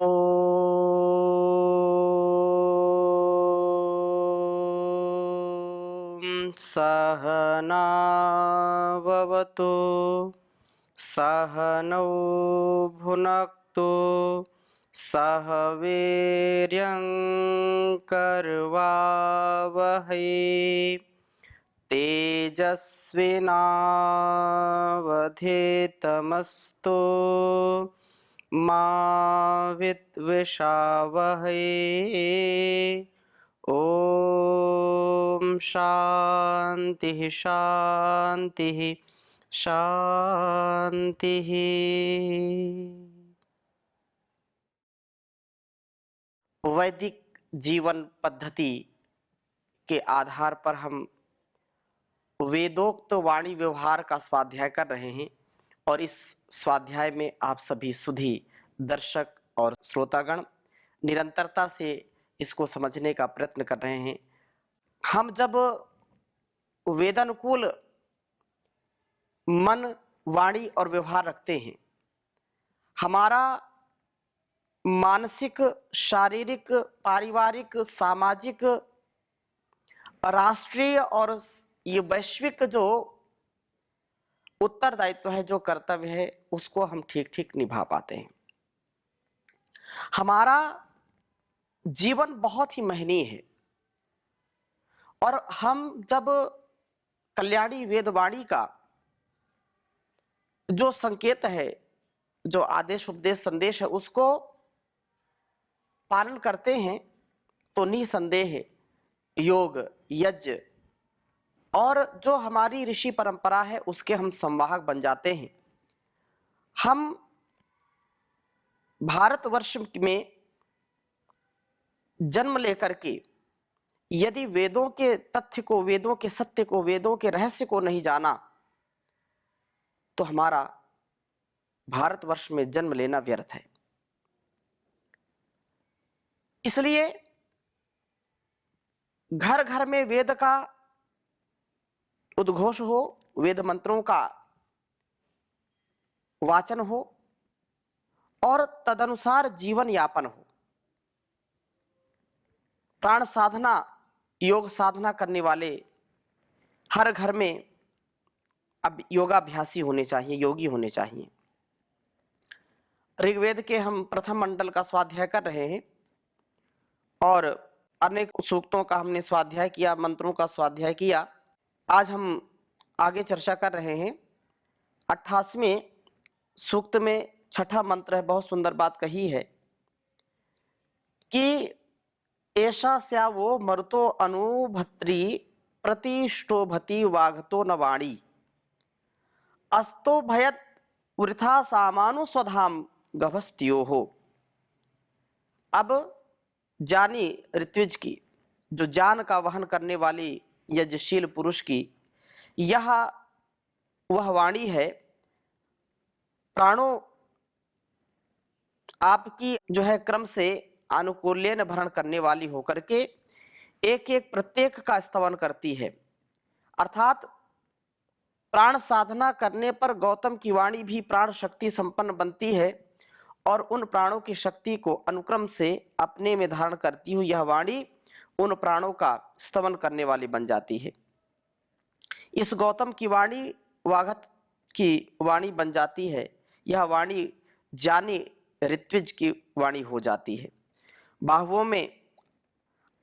ॐ सहना भवतु सहनौ भुनक्तु सह वीर्यं करवावहै तेजस्विनावधीतमस्तु मा विद्विषावहै। ओम शांति शांति शांति। वैदिक जीवन पद्धति के आधार पर हम वेदोक्त वाणी व्यवहार का स्वाध्याय कर रहे हैं और इस स्वाध्याय में आप सभी सुधी दर्शक और श्रोतागण निरंतरता से इसको समझने का प्रयत्न कर रहे हैं। हम जब वेदानुकूल मन, वाणी और व्यवहार रखते हैं, हमारा मानसिक, शारीरिक, पारिवारिक, सामाजिक, राष्ट्रीय और ये वैश्विक जो उत्तरदायित्व है, जो कर्तव्य है, उसको हम ठीक ठीक निभा पाते हैं। हमारा जीवन बहुत ही महनीय है और हम जब कल्याणी वेदवाणी का जो संकेत है, जो आदेश उपदेश संदेश है, उसको पालन करते हैं तो निसंदेह योग, यज्ञ और जो हमारी ऋषि परंपरा है उसके हम संवाहक बन जाते हैं। हम भारतवर्ष में जन्म लेकर के यदि वेदों के तथ्य को, वेदों के सत्य को, वेदों के रहस्य को नहीं जाना तो हमारा भारतवर्ष में जन्म लेना व्यर्थ है। इसलिए घर घर में वेद का उद्घोष हो, वेद मंत्रों का वाचन हो और तदनुसार जीवन यापन हो। प्राण साधना, योग साधना करने वाले हर घर में अब योगाभ्यासी होने चाहिए, योगी होने चाहिए। ऋग्वेद के हम प्रथम मंडल का स्वाध्याय कर रहे हैं और अनेक सूक्तों का हमने स्वाध्याय किया, मंत्रों का स्वाध्याय किया। आज हम आगे चर्चा कर रहे हैं 28वें सूक्त में छठा मंत्र है। बहुत सुंदर बात कही है कि ऐसा स्या वो मरुतो अनुभत्री प्रतिष्ठोभति वाघतो नवाणी अस्तो भयत वृथा सामानु स्वधाम गभस्त्यो हो। अब जानी ऋत्विज की, जो जान का वहन करने वाली यज्ञशील पुरुष की यह वह वाणी है। प्राणों आपकी जो है क्रम से आनुकूल्यन भरण करने वाली होकर के एक एक प्रत्येक का स्तवन करती है। अर्थात प्राण साधना करने पर गौतम की वाणी भी प्राण शक्ति संपन्न बनती है और उन प्राणों की शक्ति को अनुक्रम से अपने में धारण करती हुई यह वाणी उन प्राणों का स्तवन करने वाली बन जाती है। इस गौतम की वाणी वाघत की वाणी बन जाती है। यह वाणी जानी ऋत्विज की वाणी हो जाती है। बाहुओं में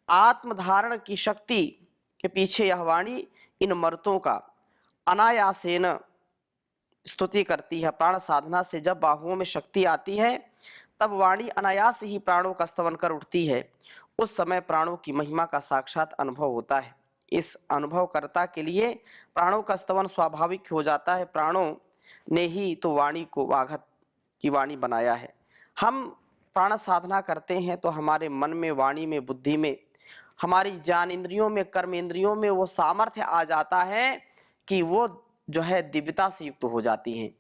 आत्मधारण की शक्ति के पीछे यह वाणी इन मर्तों का अनायासेन स्तुति करती है। प्राण साधना से जब बाहुओं में शक्ति आती है तब वाणी अनायास ही प्राणों का स्तवन कर उठती है। उस समय प्राणों की महिमा का साक्षात अनुभव होता है। इस अनुभवकर्ता के लिए प्राणों का स्तवन स्वाभाविक हो जाता है। प्राणों ने ही तो वाणी को वाघत की वाणी बनाया है। हम प्राण साधना करते हैं तो हमारे मन में, वाणी में, बुद्धि में, हमारी ज्ञान इंद्रियों में, कर्म इंद्रियों में वो सामर्थ्य आ जाता है कि वो जो है दिव्यता से युक्त हो जाती हैं।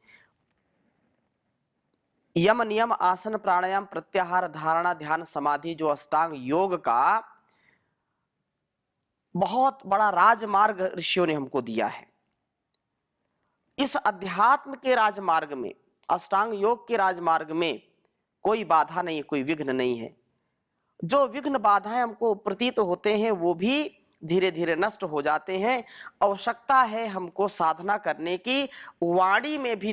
यम, नियम, आसन, प्राणायाम, प्रत्याहार, धारणा, ध्यान, समाधि जो अष्टांग योग का बहुत बड़ा राजमार्ग ऋषियों ने हमको दिया है। इस अध्यात्म के राजमार्ग में, अष्टांग योग के राजमार्ग में कोई बाधा नहीं, कोई विघ्न नहीं है। जो विघ्न बाधाएं हमको प्रतीत होते हैं वो भी धीरे धीरे नष्ट हो जाते हैं। आवश्यकता है हमको साधना करने की। वाणी में भी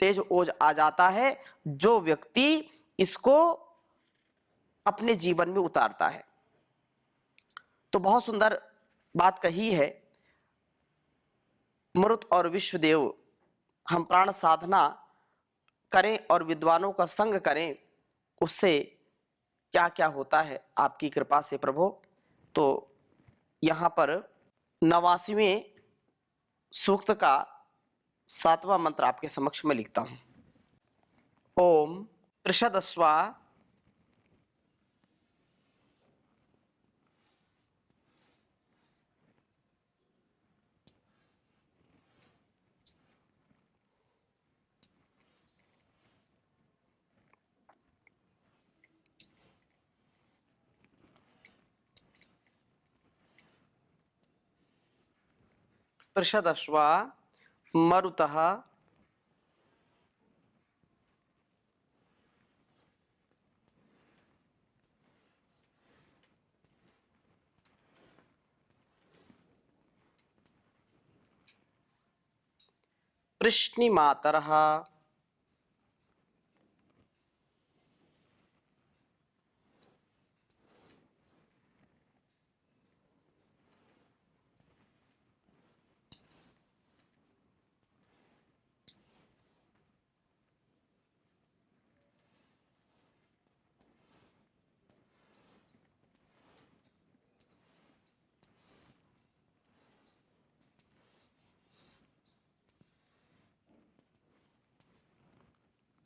तेज ओज आ जाता है जो व्यक्ति इसको अपने जीवन में उतारता है। तो बहुत सुंदर बात कही है मरुत और विश्वदेव। हम प्राण साधना करें और विद्वानों का संग करें, उससे क्या क्या होता है आपकी कृपा से प्रभु। तो यहाँ पर 89वें सूक्त का 7वां मंत्र आपके समक्ष में लिखता हूं। ओम पृषदस्वा पृषदश्वा मरुतः कृष्णिमातरः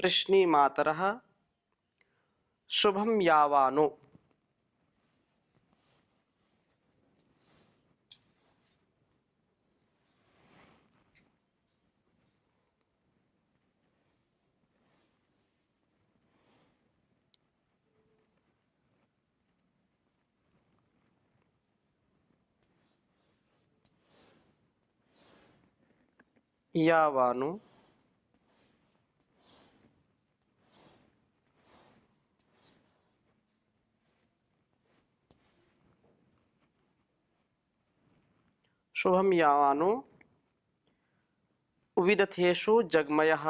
कृष्णिमातरः शुभम यावानो। यावानो शुभम यावानो विदथेषु जगमयः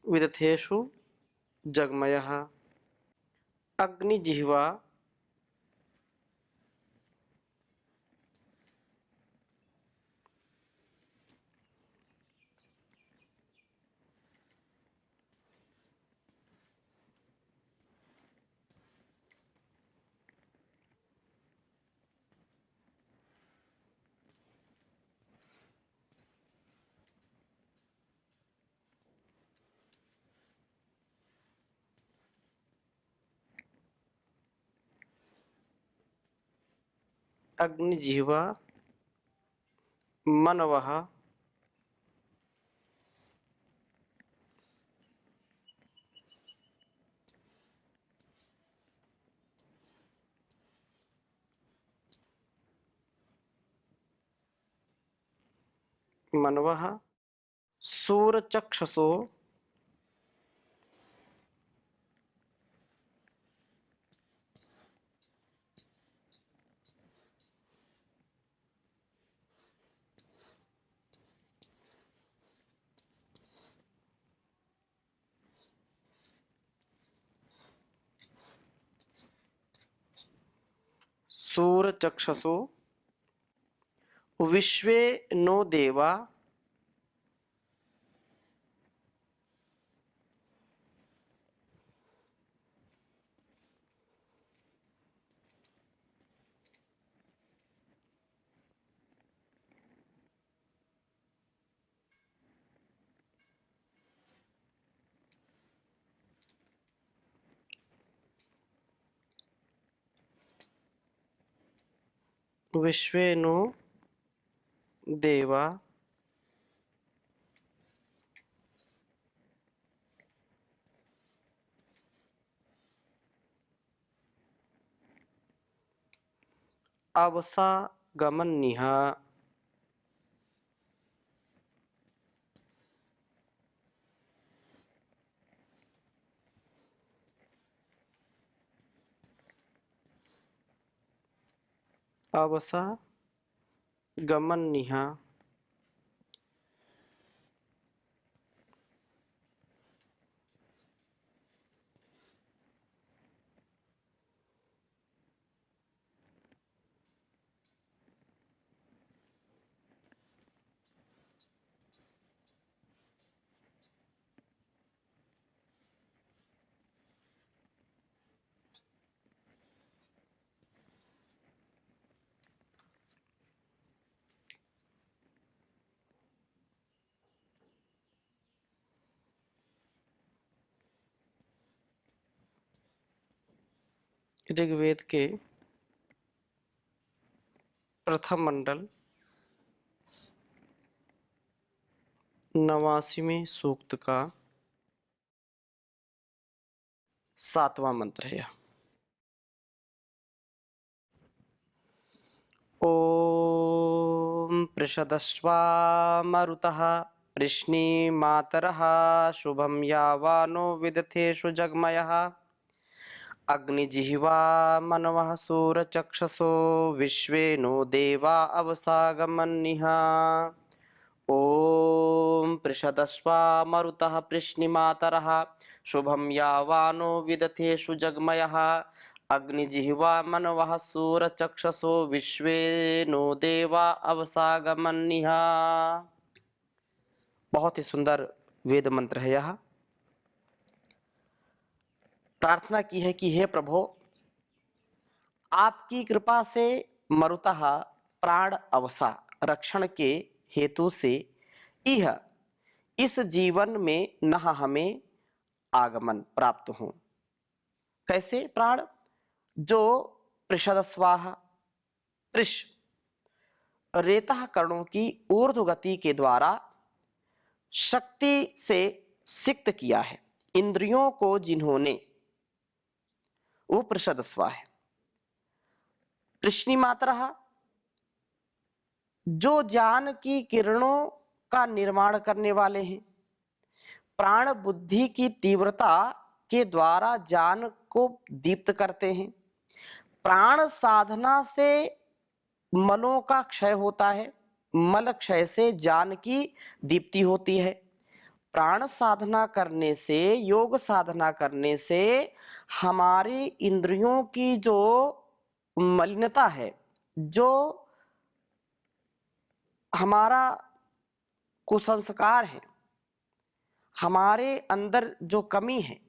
विदथेषु जगमयः अग्निजिह्वा अग्निजिह्वा मनवः मनवः सूरचक्षसो सूरचक्षसो विश्वे नो देवा विश्वेनु देवा अवसागमन्यः अवसागमन्यः ऋग्वेद के प्रथम मंडल 89वें सूक्त का 7वां मंत्र है। ओम पृषदश्वा मरुतः पृश्निमातरः शुभं यावानो विदथेषु जगमयः अग्निजिह्वा मनवः सूरचक्षसो विश्वेनो देवा अवसागमन्यः। ओम पृषदश्वा मरुतः पृश्निमातरः शुभं यावानो विदथेषु जगमयः अग्निजिह्वा मनवः सूरचक्षसो विश्वेनो देवा अवसागमन्यः। बहुत ही सुंदर वेद मंत्र है यह। प्रार्थना की है कि हे प्रभु, आपकी कृपा से मरुतः प्राण अवसा रक्षण के हेतु से यह इस जीवन में न हमें आगमन प्राप्त हो। कैसे प्राण? जो पृषदस्वाह पृष रेतः करणों की ऊर्ध्व गति के द्वारा शक्ति से सिक्त किया है, इंद्रियों को जिन्होंने, वो पृषदस्वा है। पृश्निमातरः जो ज्ञान की किरणों का निर्माण करने वाले हैं, प्राण बुद्धि की तीव्रता के द्वारा ज्ञान को दीप्त करते हैं। प्राण साधना से मलों का क्षय होता है, मल क्षय से ज्ञान की दीप्ति होती है। प्राण साधना करने से, योग साधना करने से हमारी इंद्रियों की जो मलिनता है, जो हमारा कुसंस्कार है, हमारे अंदर जो कमी है,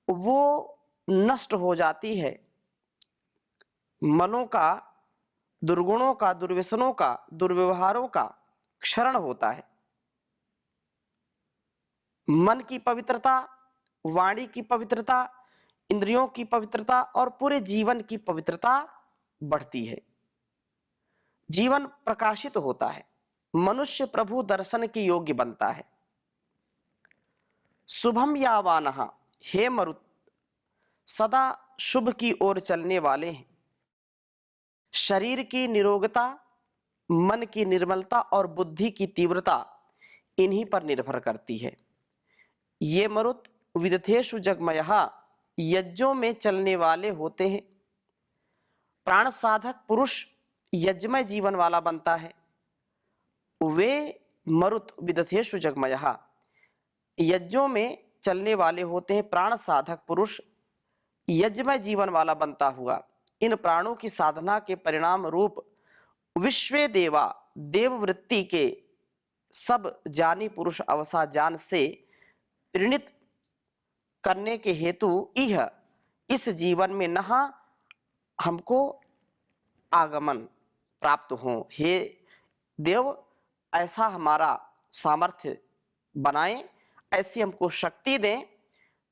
वो नष्ट हो जाती है। मलों का, दुर्गुणों का, दुर्व्यसनों का, दुर्व्यवहारों का क्षरण होता है। मन की पवित्रता, वाणी की पवित्रता, इंद्रियों की पवित्रता और पूरे जीवन की पवित्रता बढ़ती है। जीवन प्रकाशित होता है, मनुष्य प्रभु दर्शन के योग्य बनता है। शुभम यावानः, हे मरुत, सदा शुभ की ओर चलने वाले हैं। शरीर की निरोगता, मन की निर्मलता और बुद्धि की तीव्रता इन्हीं पर निर्भर करती है। ये मरुत विदथेषु जगमयः, यज्ञों में चलने वाले होते हैं। प्राण साधक पुरुष यज्ञमय जीवन वाला बनता है। वे मरुत विदथेषु जगमयः, यज्ञों में चलने वाले होते हैं। प्राण साधक पुरुष यज्ञमय जीवन वाला बनता हुआ इन प्राणों की साधना के परिणाम रूप विश्वे देवा, देववृत्ति के सब जानी पुरुष अवसा जान से प्रणीत करने के हेतु यह इस जीवन में न हमको आगमन प्राप्त हो। हे देव, ऐसा हमारा सामर्थ्य बनाएं, ऐसी हमको शक्ति दें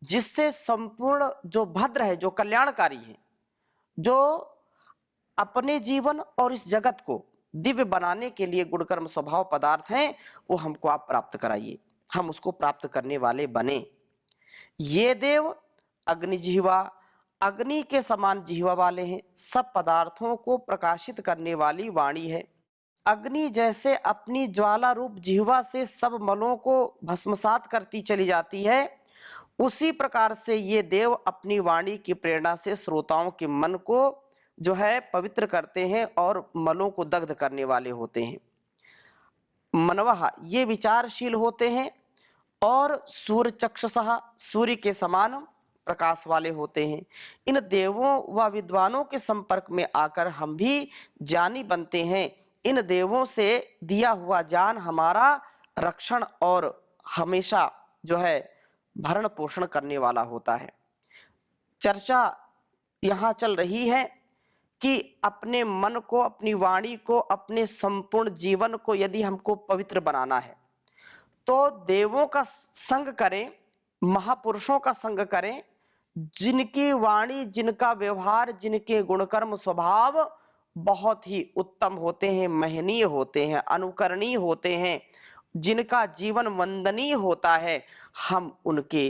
जिससे संपूर्ण जो भद्र है, जो कल्याणकारी है, जो अपने जीवन और इस जगत को दिव्य बनाने के लिए गुणकर्म स्वभाव पदार्थ हैं, वो हमको आप प्राप्त कराइए, हम उसको प्राप्त करने वाले बने। ये देव अग्नि जिह्वा, अग्नि के समान जिह्वा वाले हैं, सब पदार्थों को प्रकाशित करने वाली वाणी है। अग्नि जैसे अपनी ज्वाला रूप जिह्वा से सब मलों को भस्मसात करती चली जाती है, उसी प्रकार से ये देव अपनी वाणी की प्रेरणा से श्रोताओं के मन को जो है पवित्र करते हैं और मलों को दग्ध करने वाले होते हैं। मनवः ये विचारशील होते हैं और सूर्य चक्षुषः सूर्य के समान प्रकाश वाले होते हैं। इन देवों व विद्वानों के संपर्क में आकर हम भी ज्ञानी बनते हैं। इन देवों से दिया हुआ ज्ञान हमारा रक्षण और हमेशा जो है भरण पोषण करने वाला होता है। चर्चा यहाँ चल रही है कि अपने मन को, अपनी वाणी को, अपने संपूर्ण जीवन को यदि हमको पवित्र बनाना है तो देवों का संग करें, महापुरुषों का संग करें, जिनकी वाणी, जिनका व्यवहार, जिनके गुणकर्म स्वभाव बहुत ही उत्तम होते हैं, महनीय होते हैं, अनुकरणीय होते हैं, जिनका जीवन वंदनीय होता है, हम उनके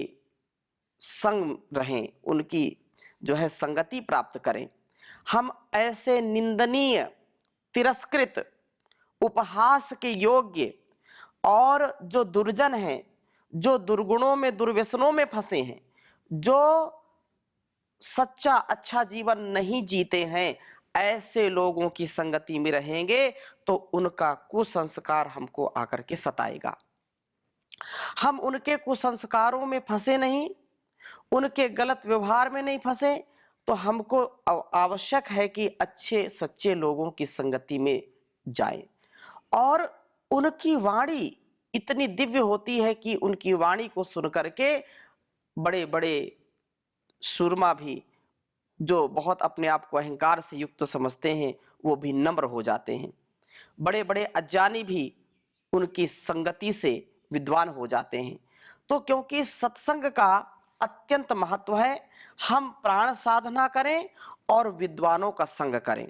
संग रहें, उनकी जो है संगति प्राप्त करें। हम ऐसे निंदनीय, तिरस्कृत, उपहास के योग्य और जो दुर्जन हैं, जो दुर्गुणों में, दुर्व्यसनों में फंसे हैं, जो सच्चा अच्छा जीवन नहीं जीते हैं, ऐसे लोगों की संगति में रहेंगे तो उनका कुसंस्कार हमको आकर के सताएगा। हम उनके कुसंस्कारों में फंसे नहीं, उनके गलत व्यवहार में नहीं फंसे, तो हमको आवश्यक है कि अच्छे सच्चे लोगों की संगति में जाएं। और उनकी वाणी इतनी दिव्य होती है कि उनकी वाणी को सुन करके बड़े बड़े सूरमा भी, जो बहुत अपने आप को अहंकार से युक्त समझते हैं, वो भी नम्र हो जाते हैं। बड़े बड़े अज्ञानी भी उनकी संगति से विद्वान हो जाते हैं। तो क्योंकि सत्संग का अत्यंत महत्व है, हम प्राण साधना करें और विद्वानों का संग करें,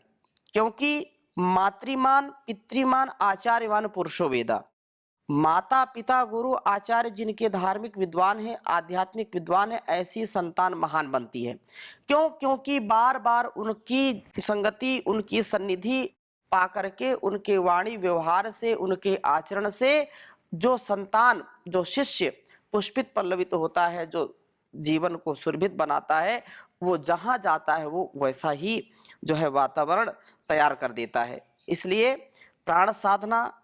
क्योंकि मातृमान, पितृमान, आचार्यवान पुरुषो वेदा। माता पिता गुरु आचार्य जिनके धार्मिक विद्वान हैं, आध्यात्मिक विद्वान हैं, ऐसी संतान महान बनती है। क्यों? क्योंकि बार बार उनकी संगति, उनकी सन्निधि पा करके, उनके वाणी व्यवहार से, उनके आचरण से जो संतान, जो शिष्य पुष्पित पल्लवित होता है, जो जीवन को सुरभित बनाता है, वो जहां जाता है वो वैसा ही जो है वातावरण तैयार कर देता है। इसलिए प्राण साधना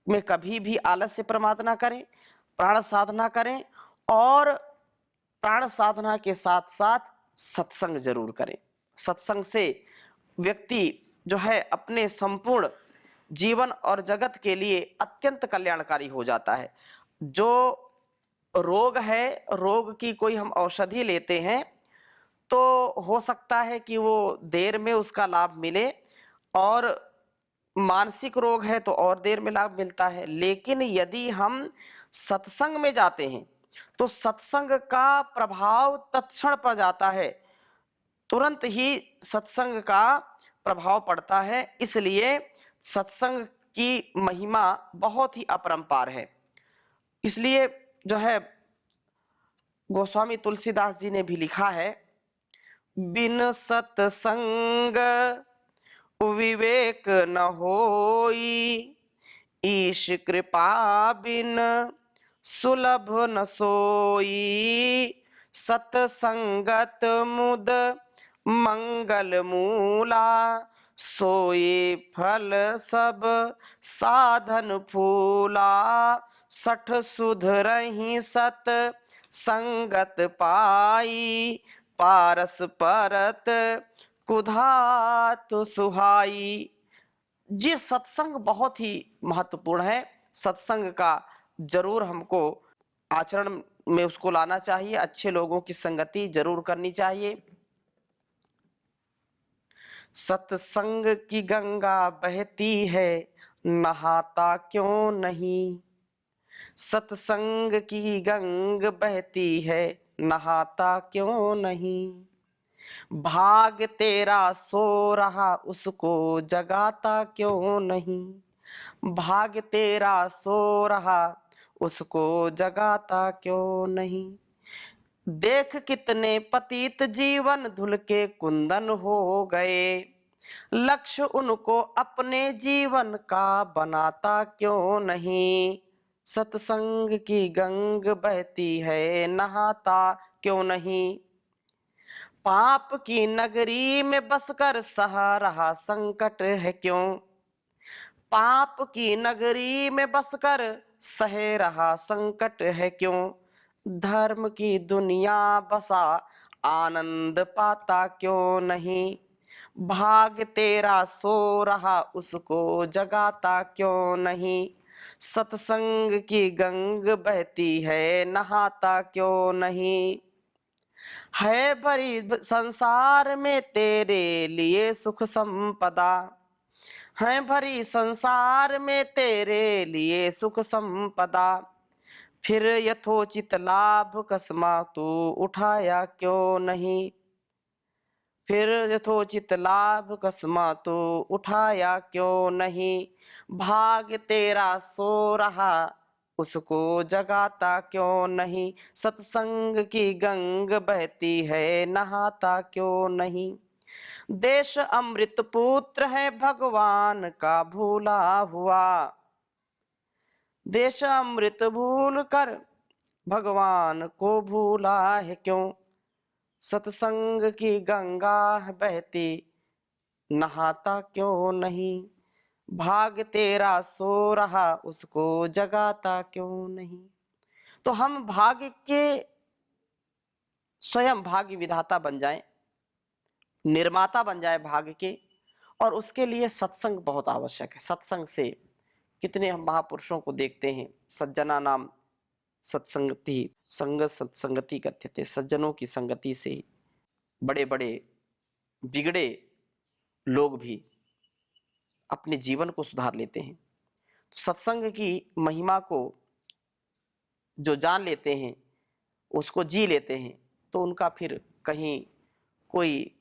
में कभी भी आलस्य प्रमाद ना करें, प्राण साधना करें और प्राण साधना के साथ साथ सत्संग जरूर करें। सत्संग से व्यक्ति जो है अपने संपूर्ण जीवन और जगत के लिए अत्यंत कल्याणकारी हो जाता है। जो रोग है, रोग की कोई हम औषधि लेते हैं तो हो सकता है कि वो देर में उसका लाभ मिले, और मानसिक रोग है तो और देर में लाभ मिलता है। लेकिन यदि हम सत्संग में जाते हैं तो सत्संग का प्रभाव तत्क्षण पड़ जाता है, तुरंत ही सत्संग का प्रभाव पड़ता है। इसलिए सत्संग की महिमा बहुत ही अपरंपार है। इसलिए जो है गोस्वामी तुलसीदास जी ने भी लिखा है, बिन सत्संग विवेक न होई, ईश कृपा बिन सुलभ न सोई, सत्संगत मुद मंगल मूला, सोए फल सब साधन फूला, सठ सुध रही सत संगत पाई, पारस परत कुधातु सुहाई। जी सत्संग बहुत ही महत्वपूर्ण है। सत्संग का जरूर हमको आचरण में उसको लाना चाहिए, अच्छे लोगों की संगति जरूर करनी चाहिए। सत्संग की गंगा बहती है, नहाता क्यों नहीं। सत्संग की गंग बहती है, नहाता क्यों नहीं। भाग तेरा सो रहा उसको जगाता क्यों नहीं, भाग तेरा सो रहा उसको जगाता क्यों नहीं। देख कितने पतित जीवन धुल के कुंदन हो गए, लक्ष्य उनको अपने जीवन का बनाता क्यों नहीं। सत्संग की गंग बहती है नहाता क्यों नहीं। पाप की नगरी में बसकर सह रहा संकट है क्यों, पाप की नगरी में बसकर सह रहा संकट है क्यों। धर्म की दुनिया बसा आनंद पाता क्यों नहीं, भाग तेरा सो रहा उसको जगाता क्यों नहीं। सत्संग की गंग बहती है नहाता क्यों नहीं। है भरी संसार में तेरे लिए सुख संपदा, है भरी संसार में तेरे लिए सुख संपदा। फिर यथोचित लाभ कसमा तू उठाया क्यों नहीं, फिर यथोचित लाभ कसमा तू उठाया क्यों नहीं। भाग तेरा सो रहा उसको जगाता क्यों नहीं। सत्संग की गंग बहती है नहाता क्यों नहीं। देश अमृत पुत्र है भगवान का भूला हुआ, देश अमृत भूल कर भगवान को भूला है क्यों। सत्संग की गंगा बहती नहाता क्यों नहीं, भाग तेरा सो रहा उसको जगाता क्यों नहीं। तो हम भाग्य के स्वयं भाग्य विधाता बन जाएं, निर्माता बन जाए भाग्य के, और उसके लिए सत्संग बहुत आवश्यक है। सत्संग से कितने हम महापुरुषों को देखते हैं, सज्जना नाम सत्संगति संग सत्संगति कथ्यते, सज्जनों की संगति से ही बड़े बड़े बिगड़े लोग भी अपने जीवन को सुधार लेते हैं। सत्संग की महिमा को जो जान लेते हैं, उसको जी लेते हैं, तो उनका फिर कहीं कोई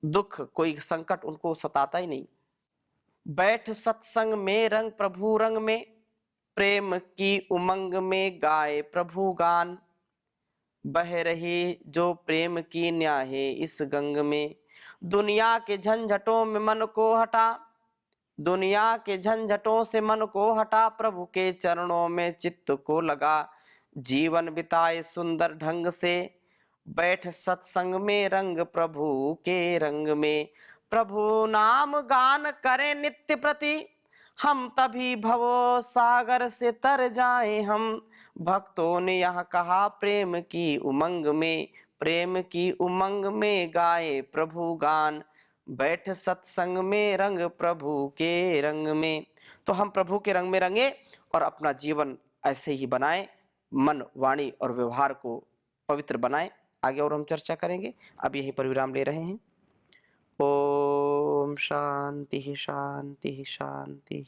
दुख कोई संकट उनको सताता ही नहीं। बैठ सत्संग में रंग प्रभु रंग में, प्रेम की उमंग में गाए प्रभु गान। बह रही जो प्रेम की न्याहे इस गंग में, दुनिया के झंझटों में मन को हटा, दुनिया के झंझटों से मन को हटा, प्रभु के चरणों में चित्त को लगा। जीवन बिताए सुंदर ढंग से, बैठ सत्संग में रंग प्रभु के रंग में। प्रभु नाम गान करें नित्य प्रति, हम तभी भवो सागर से तर जाएं हम। भक्तों ने यह कहा प्रेम की उमंग में, प्रेम की उमंग में गाए प्रभु गान। बैठ सत्संग में रंग प्रभु के रंग में। तो हम प्रभु के रंग में रंगे और अपना जीवन ऐसे ही बनाएं, मन वाणी और व्यवहार को पवित्र बनाएं। आगे और हम चर्चा करेंगे, अब यहीं पर विराम ले रहे हैं। ओम शांति शांति शांति।